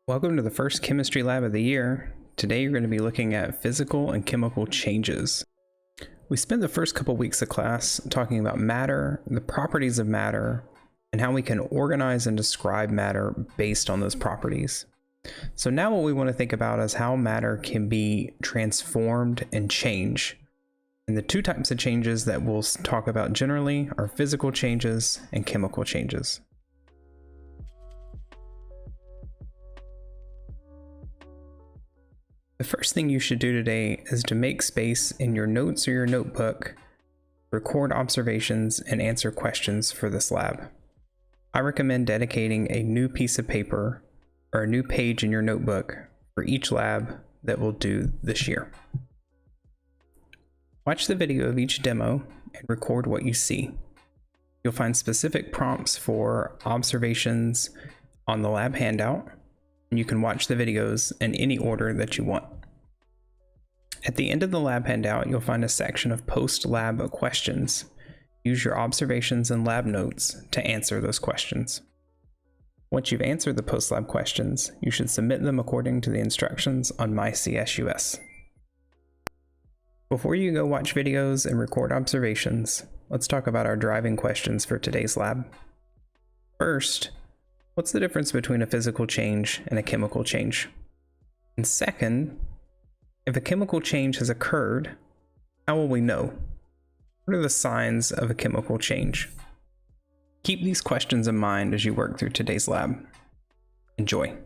Welcome to the first chemistry lab of the year. Today you're going to be looking at physical and chemical changes. We spent the first couple weeks of class talking about matter, the properties of matter, and how we can organize and describe matter based on those properties. So now what we want to think about is how matter can be transformed and change. And the two types of changes that we'll talk about generally are physical changes and chemical changes. The first thing you should do today is to make space in your notes or your notebook, record observations, and answer questions for this lab. I recommend dedicating a new piece of paper or a new page in your notebook for each lab that we'll do this year. Watch the video of each demo and record what you see. You'll find specific prompts for observations on the lab handout. You can watch the videos in any order that you want. At the end of the lab handout, you'll find a section of post-lab questions. Use your observations and lab notes to answer those questions. Once you've answered the post-lab questions, you should submit them according to the instructions on MyCSUS. Before you go watch videos and record observations, let's talk about our driving questions for today's lab. First, what's the difference between a physical change and a chemical change? And second, if a chemical change has occurred, how will we know? What are the signs of a chemical change? Keep these questions in mind as you work through today's lab. Enjoy.